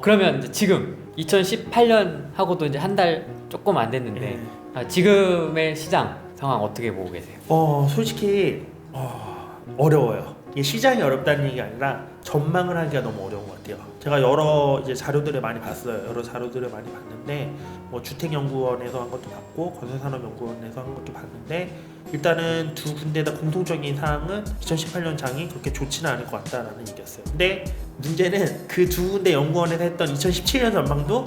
그러면 이제 지금 2018년 하고도 이제 한 달 조금 안 됐는데 지금의 시장 상황 어떻게 보고 계세요? 솔직히 어려워요. 이게 시장이 어렵다는 얘기가 아니라 전망을 하기가 너무 어려운 것 같아요. 제가 여러 이제 자료들을 많이 봤어요. 여러 자료들을 많이 봤는데 뭐 주택연구원에서 한 것도 봤고 건설산업연구원에서 한 것도 봤는데 일단은 두 군데 다 공통적인 사항은 2018년 장이 그렇게 좋지는 않을 것 같다라는 얘기였어요. 근데 문제는 그 두 군데 연구원에서 했던 2017년 전망도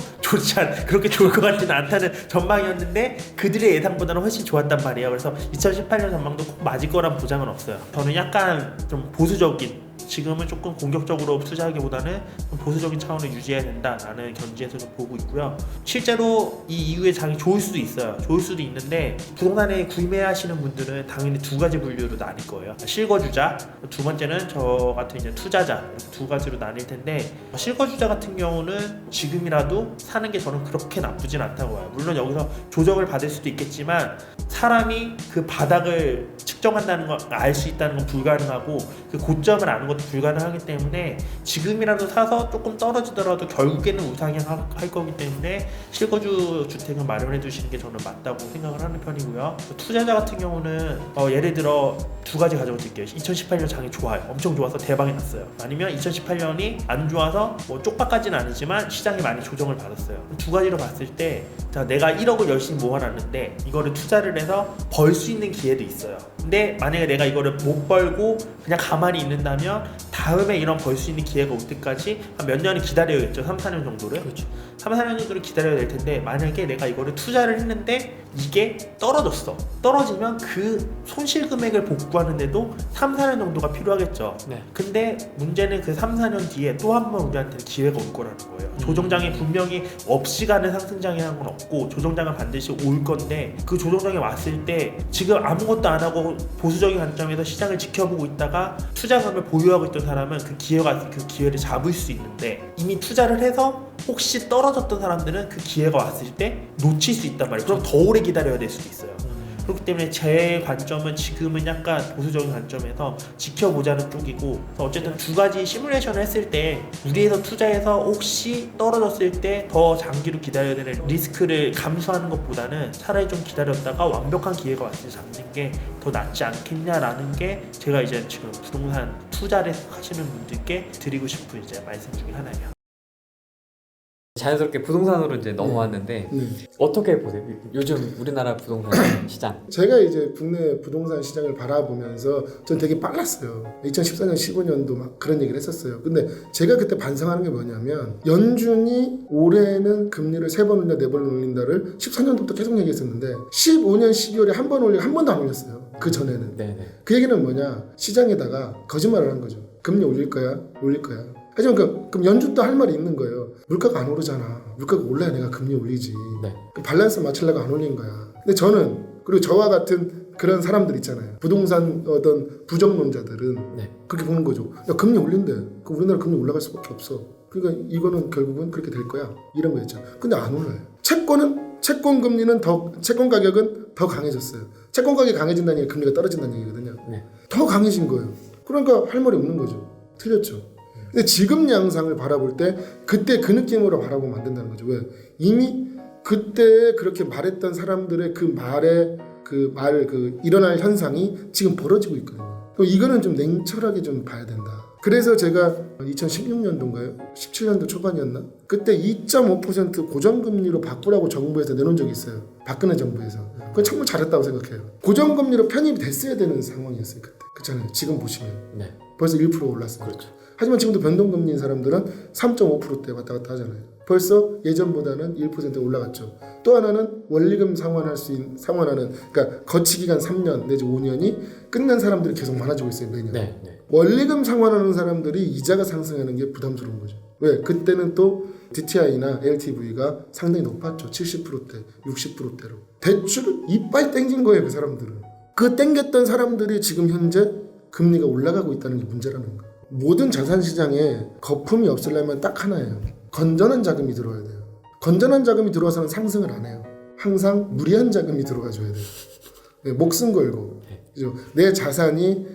그렇게 좋을 것 같지는 않다는 전망이었는데 그들의 예상보다는 훨씬 좋았단 말이에요. 그래서 2018년 전망도 꼭 맞을 거란 보장은 없어요. 저는 약간 좀 보수적인, 지금은 조금 공격적으로 투자하기보다는 보수적인 차원을 유지해야 된다라는 견지에서 좀 보고 있고요. 실제로 이 이후에 장이 좋을 수도 있어요. 좋을 수도 있는데 부동산에 구매하시는 분들은 당연히 두 가지 분류로 나뉠 거예요. 실거주자, 두 번째는 저 같은 이제 투자자, 두 가지로 나뉠 텐데 실거주자 같은 경우는 지금이라도 사는 게 저는 그렇게 나쁘진 않다고 봐요. 물론 여기서 조정을 받을 수도 있겠지만 사람이 그 바닥을 측정한다는 걸 알 수 있다는 건 불가능하고 그 고점을 아는 것도 불가능하기 때문에 지금이라도 사서 조금 떨어지더라도 결국에는 우상향할 거기 때문에 실거주 주택을 마련해 두시는 게 저는 맞다고 생각을 하는 편이고요. 투자자 같은 경우는 예를 들어 두 가지 가져가 드릴게요. 2018년 장이 좋아요. 엄청 좋아서 대박이 났어요. 아니면 2018년이 안 좋아서 뭐 쪽박까지는 아니지만 시장이 많이 조정을 받았어요. 두 가지로 봤을 때 자, 내가 1억을 열심히 모아놨는데 이거를 투자를 해서 벌 수 있는 기회도 있어요. 근데 만약에 내가 이거를 못 벌고 그냥 가만히 있는다면 다음에 이런 벌 수 있는 기회가 올 때까지 한 몇 년이 기다려야겠죠. 3, 4년 정도를. 그렇죠. 3, 4년 정도를 기다려야 될 텐데 만약에 내가 이거를 투자를 했는데 이게 떨어졌어. 떨어지면 그 손실 금액을 복구하는데도 3, 4년 정도가 필요하겠죠. 네. 근데 문제는 그 3, 4년 뒤에 또 한 번 우리한테는 기회가 올 거라는 거예요. 조정장이 분명히 없이 가는 상승장이라는 건 없고 조정장은 반드시 올 건데 그 조정장이 왔을 때 지금 아무것도 안 하고 보수적인 관점에서 시장을 지켜보고 있다가 투자금을 보유하고 있던 사람은 그 기회를 잡을 수 있는데 이미 투자를 해서 혹시 떨어졌던 사람들은 그 기회가 왔을 때 놓칠 수 있단 말이에요. 그럼 더 오래 기다려야 될 수도 있어요. 그렇기 때문에 제 관점은 지금은 약간 보수적인 관점에서 지켜보자는 쪽이고 어쨌든 두 가지 시뮬레이션을 했을 때 무리해서 투자해서 혹시 떨어졌을 때 더 장기로 기다려야 되는 리스크를 감수하는 것보다는 차라리 좀 기다렸다가 완벽한 기회가 왔을 때 잡는 게 더 낫지 않겠냐라는 게 제가 이제 지금 부동산 투자를 하시는 분들께 드리고 싶은 이제 말씀 중에 하나예요. 자연스럽게 부동산으로 이제 넘어왔는데 어떻게 보세요? 요즘 우리나라 부동산 시장. 제가 이제 국내 부동산 시장을 바라보면서 전 되게 빨랐어요. 2014년, 15년도 막 그런 얘기를 했었어요. 근데 제가 그때 반성하는 게 뭐냐면 연준이 올해는 금리를 3번 올려 4번 올린다를 14년도부터 계속 얘기했었는데 15년 12월에 한 번 올리고 한 번도 안 올렸어요. 그 전에는. 네네. 그 얘기는 뭐냐? 시장에다가 거짓말을 한 거죠. 금리 올릴 거야? 올릴 거야? 하지만 그럼 연준도 할 말이 있는 거예요. 물가가 안 오르잖아. 물가가 올라야 내가 금리 올리지. 네. 그 밸런스 맞추려고 안 올린 거야. 근데 저는 그리고 저와 같은 그런 사람들 있잖아요. 부동산 어떤 부정론자들은 네. 그렇게 보는 거죠. 야 금리 올린대. 그 우리나라 금리 올라갈 수밖에 없어. 그러니까 이거는 결국은 그렇게 될 거야. 이런 거였죠. 근데 안 올라요. 채권 금리는 채권 가격은 더 강해졌어요. 채권 가격이 강해진다는 얘기가 금리가 떨어진다는 얘기거든요. 네. 더 강해진 거예요. 그러니까 할 말이 없는 거죠. 틀렸죠. 근데 지금 양상을 바라볼 때 그때 그 느낌으로 바라보면 안 된다는 거죠. 왜? 이미 그때 그렇게 말했던 사람들의 그 말의 일어날 현상이 지금 벌어지고 있거든요. 이거는 좀 냉철하게 좀 봐야 된다. 그래서 제가 2016년도인가요? 17년도 초반이었나? 그때 2.5% 고정금리로 바꾸라고 정부에서 내놓은 적이 있어요. 박근혜 정부에서. 그건 정말 잘했다고 생각해요. 고정금리로 편입이 됐어야 되는 상황이었어요. 그때. 그렇잖아요. 지금 보시면. 네. 벌써 1% 올랐어요. 그렇죠. 하지만 지금도 변동금리인 사람들은 3.5%대 왔다 갔다 하잖아요. 벌써 예전보다는 1% 올라갔죠. 또 하나는 원리금 상환하는 그러니까 거치기간 3년 내지 5년이 끝난 사람들이 계속 많아지고 있어요. 매년. 네. 원리금 상환하는 사람들이 이자가 상승하는 게 부담스러운 거죠. 왜? 그때는 또 DTI나 LTV가 상당히 높았죠. 70%대, 60%대로. 대출을 이빨 땡긴 거예요. 그 사람들은. 그 땡겼던 사람들이 지금 현재 금리가 올라가고 있다는 게 문제라는 거예요. 모든 자산시장에 거품이 없으려면 딱 하나예요. 건전한 자금이 들어와야 돼요. 건전한 자금이 들어와서는 상승을 안 해요. 항상 무리한 자금이 들어와줘야 돼요. 네, 목숨 걸고 그죠? 내 자산이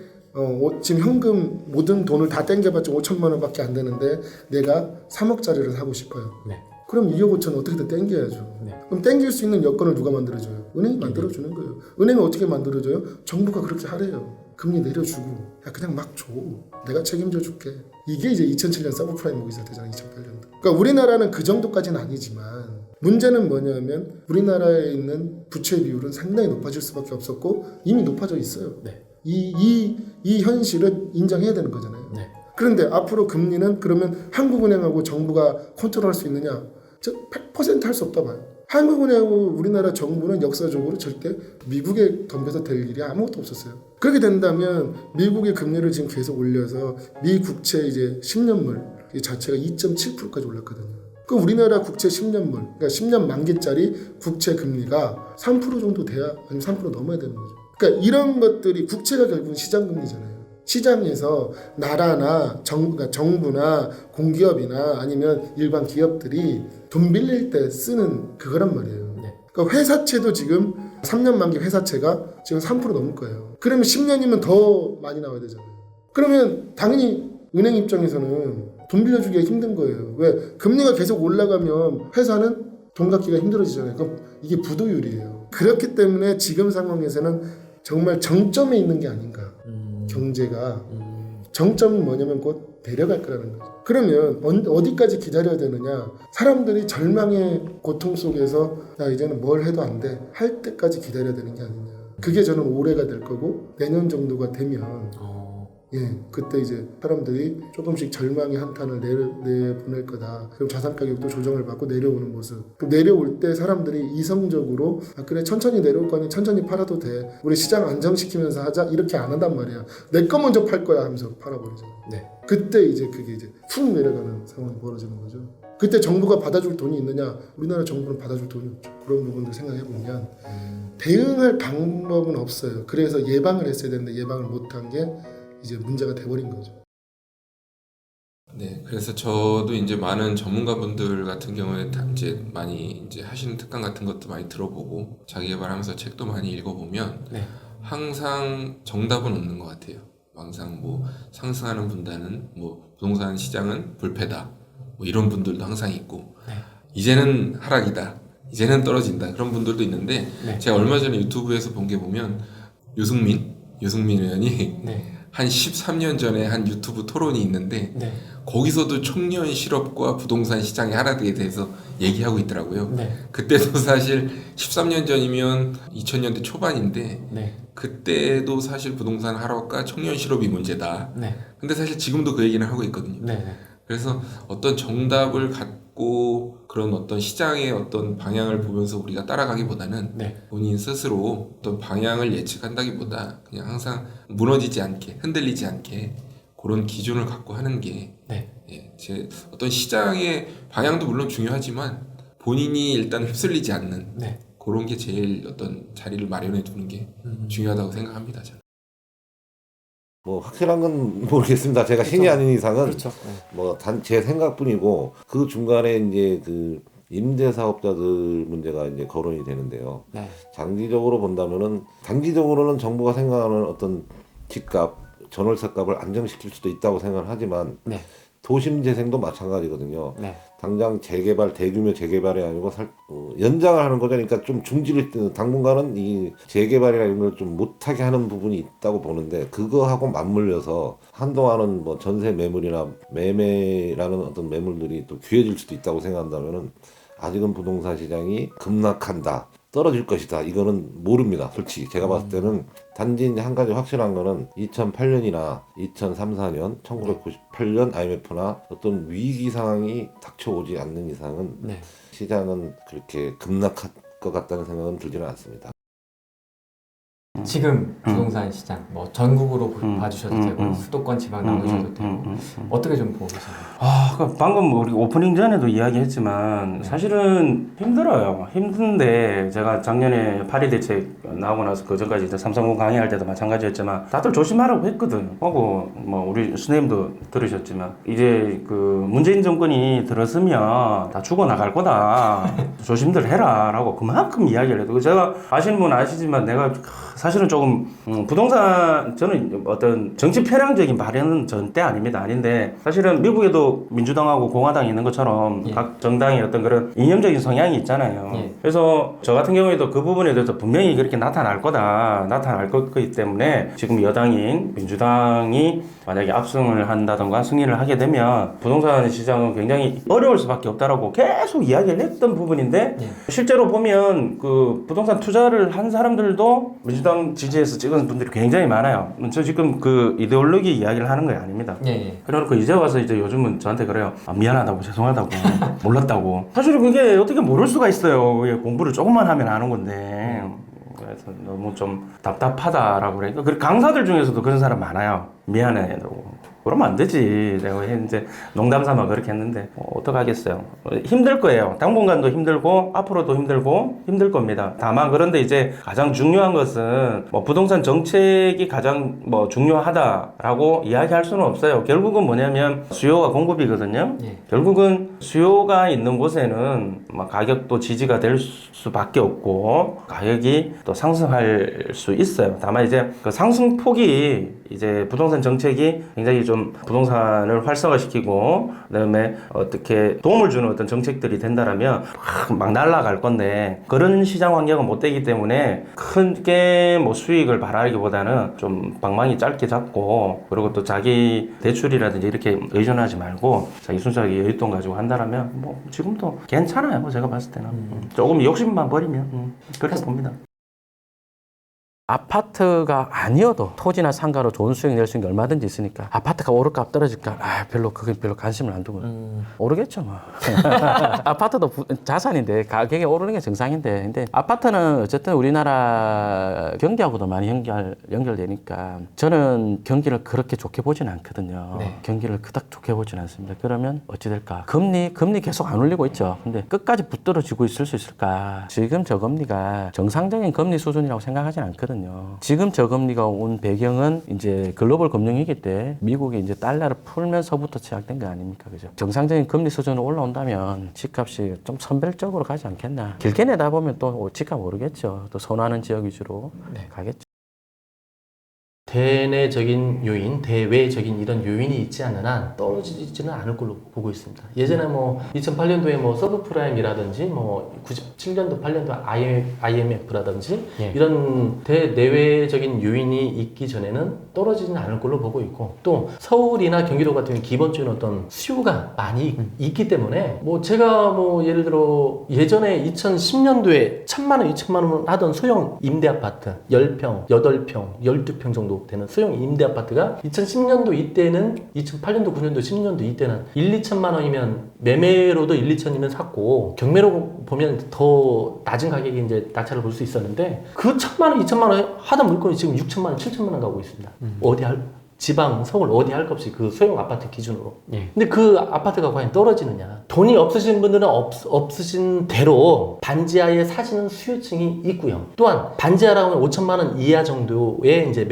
지금 현금 모든 돈을 다 땡겨봤자 5천만 원밖에 안 되는데 내가 3억짜리를 사고 싶어요. 네. 그럼 2억 5천 어떻게든 땡겨야죠. 네. 그럼 땡길 수 있는 여건을 누가 만들어줘요? 은행이 만들어주는 거예요. 은행은 어떻게 만들어줘요? 정부가 그렇게 하래요. 금리 내려주고 야 그냥 막 줘. 내가 책임져 줄게. 이게 이제 2007년 서브프라임 모기지 사태잖아요. 2008년도. 그러니까 우리나라는 그 정도까지는 아니지만 문제는 뭐냐면 우리나라에 있는 부채 비율은 상당히 높아질 수밖에 없었고 이미 높아져 있어요. 네. 이 현실은 인정해야 되는 거잖아요. 네. 그런데 앞으로 금리는 그러면 한국은행하고 정부가 컨트롤할 수 있느냐? 저 100% 할 수 없다 봐요. 한국은행하고 우리나라 정부는 역사적으로 절대 미국에 덤벼서 될 일이 아무것도 없었어요. 그렇게 된다면 미국의 금리를 지금 계속 올려서 미 국채 이제 10년물 이 자체가 2.7%까지 올랐거든요. 그 우리나라 국채 10년물, 그러니까 10년 만기짜리 국채 금리가 3% 정도 돼야 아니면 3% 넘어야 되는 거죠. 그러니까 이런 것들이 국채가 결국은 시장 금리잖아요. 시장에서 나라나 그러니까 정부나 공기업이나 아니면 일반 기업들이 돈 빌릴 때 쓰는 그거란 말이에요. 네. 그러니까 회사채도 지금 3년 만기 회사채가 지금 3% 넘을 거예요. 그러면 10년이면 더 많이 나와야 되잖아요. 그러면 당연히 은행 입장에서는 돈 빌려주기가 힘든 거예요. 왜? 금리가 계속 올라가면 회사는 돈 갚기가 힘들어지잖아요. 그럼 이게 부도율이에요. 그렇기 때문에 지금 상황에서는 정말 정점에 있는 게 아닌가. 경제가 정점은 뭐냐면 곧 내려갈 거라는 거죠. 그러면 어디까지 기다려야 되느냐? 사람들이 절망의 고통 속에서 야 이제는 뭘 해도 안 돼 할 때까지 기다려야 되는 게 아니냐. 그게 저는 올해가 될 거고 내년 정도가 되면 그때 이제 사람들이 조금씩 절망의 한탄을 내보낼 거다. 그럼 자산 가격도 조정을 받고 내려오는 모습. 그럼 내려올 때 사람들이 이성적으로 그래 천천히 내려올 거니 천천히 팔아도 돼. 우리 시장 안정시키면서 하자. 이렇게 안 한단 말이야. 내 거 먼저 팔 거야 하면서 팔아버리잖아. 네. 그때 이제 그게 이제 훅 내려가는 상황이 벌어지는 거죠. 그때 정부가 받아줄 돈이 있느냐? 우리나라 정부는 받아줄 돈이 없죠. 그런 부분들 생각해 보면 대응할 방법은 없어요. 그래서 예방을 했어야 되는데 예방을 못한 게 이제 문제가 돼버린 거죠. 네, 그래서 저도 이제 많은 전문가분들 같은 경우에 다 이제 많이 이제 하시는 특강 같은 것도 많이 들어보고 자기 개발하면서 책도 많이 읽어보면 네. 항상 정답은 없는 것 같아요. 항상 뭐 상승하는 분단은 뭐 부동산 시장은 불패다. 뭐 이런 분들도 항상 있고 네. 이제는 하락이다. 이제는 떨어진다. 그런 분들도 있는데 네. 제가 얼마 전에 유튜브에서 본 게 보면 유승민 의원이 네. 한 13년 전에 한 유튜브 토론이 있는데 네. 거기서도 청년 실업과 부동산 시장의 하락에 대해서 얘기하고 있더라고요. 네. 그때도 사실 13년 전이면 2000년대 초반인데 네. 그때도 사실 부동산 하락과 청년 실업이 문제다. 네. 근데 사실 지금도 그 얘기는 하고 있거든요. 네. 그래서 어떤 정답을 갖고 그런 어떤 시장의 어떤 방향을 보면서 우리가 따라가기보다는 네. 본인 스스로 어떤 방향을 예측한다기보다 그냥 항상 무너지지 않게 흔들리지 않게 그런 기준을 갖고 하는 게 네. 제 어떤 시장의 방향도 물론 중요하지만 본인이 일단 휩쓸리지 않는 네. 그런 게 제일 어떤 자리를 마련해 두는 게 중요하다고 생각합니다. 저는. 뭐 확실한 건 모르겠습니다. 제가 신이 아닌 이상은 그렇죠. 뭐 단 제 생각뿐이고 그 중간에 이제 그 임대 사업자들 문제가 이제 거론이 되는데요. 네. 장기적으로 본다면은 단기적으로는 정부가 생각하는 어떤 집값, 전월세값을 안정시킬 수도 있다고 생각을 하지만 네. 도심 재생도 마찬가지거든요. 네. 당장 재개발, 대규모 재개발이 아니고 연장을 하는 거죠. 그러니까 좀 중지를 당분간은 이 재개발이나 이런 걸 좀 못하게 하는 부분이 있다고 보는데 그거하고 맞물려서 한동안은 뭐 전세 매물이나 매매라는 어떤 매물들이 또 귀해질 수도 있다고 생각한다면은 아직은 부동산 시장이 급락한다. 떨어질 것이다. 이거는 모릅니다. 솔직히 제가 봤을 때는 단지 이제 한 가지 확실한 거는 2008년이나 2003, 4년, 1998년 IMF나 어떤 위기 상황이 닥쳐오지 않는 이상은 네. 시장은 그렇게 급락할 것 같다는 생각은 들지는 않습니다. 지금 부동산 시장 뭐 전국으로 봐주셔도 되고 수도권 지방 나누셔도 되고 어떻게 좀 보고 계시나요? 방금 우리 오프닝 전에도 이야기했지만 사실은 힘들어요. 힘든데 제가 작년에 파리 대책 나오고 나서 그 전까지 이제 삼성공 강의할 때도 마찬가지였지만 다들 조심하라고 했거든. 하고 뭐 우리 선생님도 들으셨지만 이제 그 문재인 정권이 들었으면 다 죽어 나갈 거다. 조심들 해라라고 그만큼 이야기를 해도 제가 아시는 분 아시지만 내가 사실은 조금 부동산 저는 어떤 정치 편향적인 발언은 절대 아닙니다. 아닌데 사실은 미국에도 민주당하고 공화당이 있는 것처럼 예. 각 정당의 어떤 그런 이념적인 성향이 있잖아요. 예. 그래서 저 같은 경우에도 그 부분에 대해서 분명히 그렇게 나타날 거기 때문에 지금 여당인 민주당이 만약에 압승을 한다던가 승리를 하게 되면 부동산 시장은 굉장히 어려울 수밖에 없다라고 계속 이야기를 했던 부분인데 예. 실제로 보면 그 부동산 투자를 한 사람들도 민주당 지지해서 찍은 분들이 굉장히 많아요. 저 지금 그 이데올로기 이야기를 하는 거 아닙니다. 예, 예. 그래놓고 이제 와서 이제 요즘은 저한테 그래요. 아, 미안하다고, 죄송하다고, 몰랐다고. 사실은 그게 어떻게 모를 수가 있어요. 그게 공부를 조금만 하면 아는 건데. 그래서 너무 좀 답답하다라고 그러니까. 그리고 강사들 중에서도 그런 사람 많아요. 미안해. 그러면 안 되지. 내가 이제 농담 삼아 그렇게 했는데 어떡하겠어요. 힘들 거예요. 당분간도 힘들고 앞으로도 힘들고 힘들 겁니다. 다만 그런데 이제 가장 중요한 것은 뭐 부동산 정책이 가장 뭐 중요하다라고 이야기할 수는 없어요. 결국은 뭐냐면 수요와 공급이거든요. 예. 결국은 수요가 있는 곳에는 뭐 가격도 지지가 될 수밖에 없고 가격이 또 상승할 수 있어요. 다만 이제 그 상승폭이 이제 부동산 정책이 굉장히 좀 부동산을 활성화시키고 그다음에 어떻게 도움을 주는 어떤 정책들이 된다라면 막 날아갈 건데 그런 시장 환경은 못 되기 때문에 크게 뭐 수익을 바라기보다는 좀 방망이 짧게 잡고 그리고 또 자기 대출이라든지 이렇게 의존하지 말고 자기 순수하게 여윳돈 가지고 한다라면 뭐 지금도 괜찮아요. 제가 봤을 때는 조금 욕심만 버리면 그렇게 봅니다. 아파트가 아니어도 토지나 상가로 좋은 수익 낼 수 있는 게 얼마든지 있으니까 아파트가 오를까 떨어질까 그게 별로 관심을 안 두고 오르겠죠 뭐. 아파트도 자산인데 가격이 오르는 게 정상인데 근데 아파트는 어쨌든 우리나라 경기하고도 많이 연결되니까 저는 경기를 그렇게 좋게 보진 않거든요. 네. 경기를 그닥 좋게 보진 않습니다. 그러면 어찌 될까? 금리 계속 안 올리고 있죠. 근데 끝까지 붙들어지고 있을 수 있을까? 지금 저 금리가 정상적인 금리 수준이라고 생각하진 않거든요. 지금 저금리가 온 배경은 이제 글로벌 금융위기 때 미국이 이제 달러를 풀면서부터 시작된 거 아닙니까? 그죠? 정상적인 금리 수준으로 올라온다면 집값이 좀 선별적으로 가지 않겠나. 길게 내다보면 또 집값 오르겠죠. 또 선호하는 지역 위주로 가겠죠. 대내적인 요인, 대외적인 이런 요인이 있지 않는 한 떨어지지는 않을 걸로 보고 있습니다. 예전에 뭐 2008년도에 뭐 서브프라임이라든지 뭐 97년도, 8년도 IMF라든지 예. 이런 대내외적인 요인이 있기 전에는 떨어지지는 않을 걸로 보고 있고 또 서울이나 경기도 같은 경우 기본적인 어떤 수요가 많이 있기 때문에 뭐 제가 뭐 예를 들어 예전에 2010년도에 1000만 원, 2000만 원 하던 소형 임대 아파트 10평, 8평, 12평 정도 되는 소형 임대 아파트가 2010년도 이때는 2008년도, 9년도, 10년도 이때는 1, 2천만 원이면 매매로도 1, 2천이면 샀고 경매로 보면 더 낮은 가격에 이제 낙찰을 볼 수 있었는데 그 1000만 원, 2천만 원 하던 물건이 지금 6천만 원, 7천만 원 가고 있습니다. 어디 지방, 서울 어디 할 것 없이 그 소형 아파트 기준으로. 예. 근데 그 아파트가 과연 떨어지느냐? 돈이 없으신 분들은 없으신 대로 반지하에 사시는 수요층이 있고요. 또한 반지하라고 하면 5천만 원 이하 정도의 이제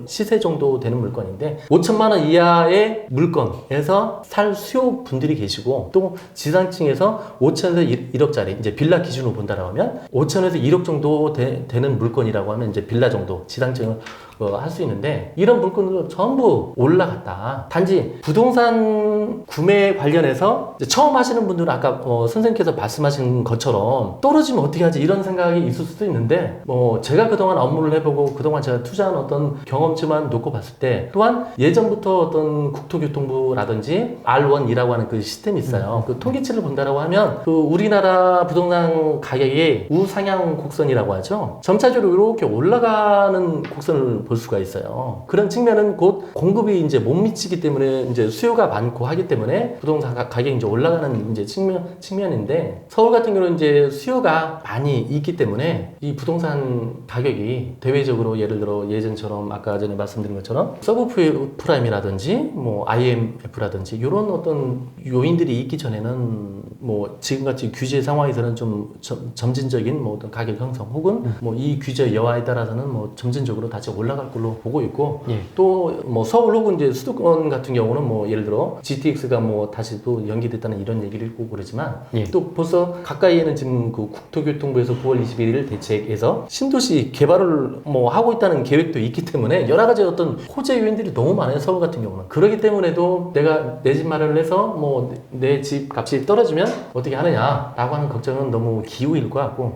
시세 정도 되는 물건인데 5천만 원 이하의 물건에서 살 수요 분들이 계시고 또 지상층에서 5천에서 1억짜리 이제 빌라 기준으로 본다라고 하면 5천에서 1억 정도 되는 물건이라고 하면 이제 빌라 정도 지상층을 할 수 있는데 이런 물건들은 전부 올라갔다. 단지 부동산 구매 관련해서 처음 하시는 분들은 아까 선생님께서 말씀하신 것처럼 떨어지면 어떻게 하지 이런 생각이 있을 수도 있는데 제가 그동안 업무를 해보고 그동안 제가 투자한 어떤 경험치만 놓고 봤을 때 또한 예전부터 어떤 국토교통부라든지 R1이라고 하는 그 시스템이 있어요. 그 통계치를 본다라고 하면 그 우리나라 부동산 가격이 우상향 곡선이라고 하죠. 점차적으로 이렇게 올라가는 곡선을 볼 수가 있어요. 그런 측면은 곧 공급이 이제 못 미치기 때문에 이제 수요가 많고 하기 때문에 부동산 가격이 이제 올라가는 이제 측면인데 서울 같은 경우는 이제 수요가 많이 있기 때문에 이 부동산 가격이 대외적으로 예를 들어 예전처럼 아까 전에 말씀드린 것처럼 서브프라임이라든지 뭐 IMF라든지 이런 어떤 요인들이 있기 전에는 뭐 지금같이 규제 상황에서는 좀 점진적인 뭐 어떤 가격 형성 혹은 뭐 이 규제 여하에 따라서는 뭐 점진적으로 다시 올라갈 걸로 보고 있고 예. 또 뭐 서울 혹은 이제 수도권 같은 경우는 뭐 예를 들어 GTX가 뭐 다시 또 연기됐다는 이런 얘기를 있고 그러지만 예. 또 벌써 가까이에는 지금 그 국토교통부에서 9월 21일 대책에서 신도시 개발을 뭐 하고 있다는 계획도 있기 때문에 여러 가지 어떤 호재 요인들이 너무 많아요. 서울 같은 경우는. 그렇기 때문에도 내가 내 집 마련을 해서 뭐 내 집 값이 떨어지면 어떻게 하느냐라고 하는 걱정은 너무 기우일 것 같고.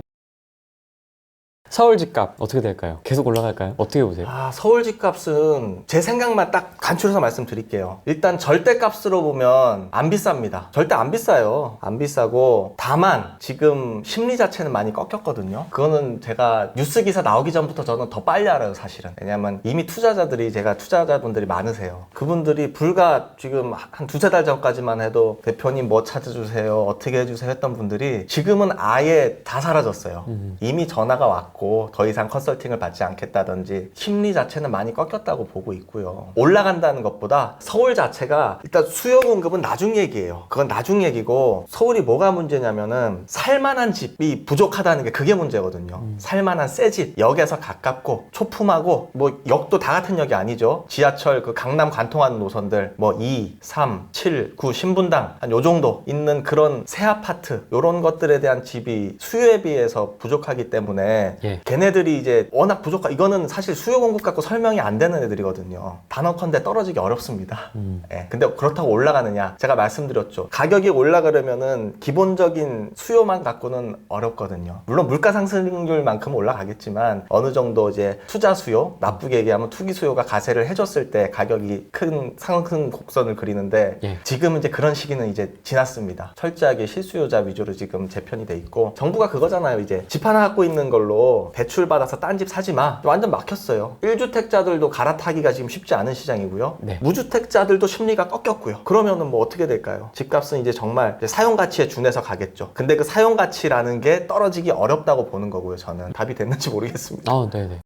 서울 집값 어떻게 될까요? 계속 올라갈까요? 어떻게 보세요? 서울 집값은 제 생각만 딱 간추려서 말씀드릴게요. 일단 절대값으로 보면 안 비쌉니다. 절대 안 비싸요. 안 비싸고 다만 지금 심리 자체는 많이 꺾였거든요. 그거는 제가 뉴스 기사 나오기 전부터 저는 더 빨리 알아요, 사실은. 왜냐면 이미 투자자분들이 많으세요. 그분들이 불과 지금 한 두세 달 전까지만 해도 대표님 뭐 찾아주세요, 어떻게 해주세요 했던 분들이 지금은 아예 다 사라졌어요. 이미 전화가 왔고 더 이상 컨설팅을 받지 않겠다든지 심리 자체는 많이 꺾였다고 보고 있고요. 올라간다는 것보다 서울 자체가 일단 수요 공급은 나중 얘기예요. 그건 나중 얘기고 서울이 뭐가 문제냐면은 살만한 집이 부족하다는 게 그게 문제거든요. 살만한 새 집, 역에서 가깝고 초품하고 뭐 역도 다 같은 역이 아니죠. 지하철 그 강남 관통하는 노선들 뭐 2, 3, 7, 9 신분당 한 요 정도 있는 그런 새 아파트 요런 것들에 대한 집이 수요에 비해서 부족하기 때문에 예. 걔네들이 이제 워낙 이거는 사실 수요 공급 갖고 설명이 안 되는 애들이거든요. 단언컨대 떨어지기 어렵습니다. 예. 근데 그렇다고 올라가느냐? 제가 말씀드렸죠. 가격이 올라가려면은 기본적인 수요만 갖고는 어렵거든요. 물론 물가 상승률만큼 올라가겠지만 어느 정도 이제 투자 수요, 나쁘게 얘기하면 투기 수요가 가세를 해줬을 때 가격이 큰 상승 곡선을 그리는데 예. 지금 이제 그런 시기는 이제 지났습니다. 철저하게 실수요자 위주로 지금 재편이 돼 있고 정부가 그거잖아요. 이제 집 하나 갖고 있는 걸로 대출 받아서 딴 집 사지 마. 완전 막혔어요. 1주택자들도 갈아타기가 지금 쉽지 않은 시장이고요. 네. 무주택자들도 심리가 꺾였고요. 그러면은 뭐 어떻게 될까요? 집값은 이제 정말 이제 사용 가치에 준해서 가겠죠. 근데 그 사용 가치라는 게 떨어지기 어렵다고 보는 거고요. 저는 답이 됐는지 모르겠습니다. 네네.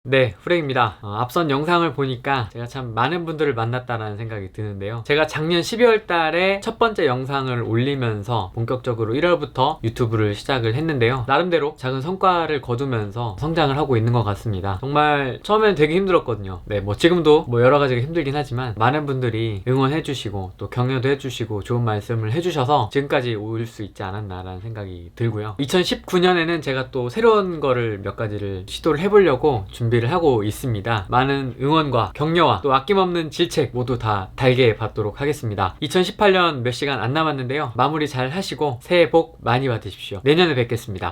네, 프레입니다. 앞선 영상을 보니까 제가 참 많은 분들을 만났다는 생각이 드는데요. 제가 작년 12월 달에 첫 번째 영상을 올리면서 본격적으로 1월부터 유튜브를 시작을 했는데요. 나름대로 작은 성과를 거두면서 성장을 하고 있는 것 같습니다. 정말 처음에는 되게 힘들었거든요. 네, 뭐 지금도 뭐 여러 가지가 힘들긴 하지만 많은 분들이 응원해주시고 또 격려도 해주시고 좋은 말씀을 해주셔서 지금까지 올 수 있지 않았나라는 생각이 들고요. 2019년에는 제가 또 새로운 거를 몇 가지를 시도를 해보려고 준비를 하고 있습니다. 많은 응원과 격려와 또 아낌없는 질책 모두 다 달게 받도록 하겠습니다. 2018년 몇 시간 안 남았는데요. 마무리 잘 하시고 새해 복 많이 받으십시오. 내년에 뵙겠습니다.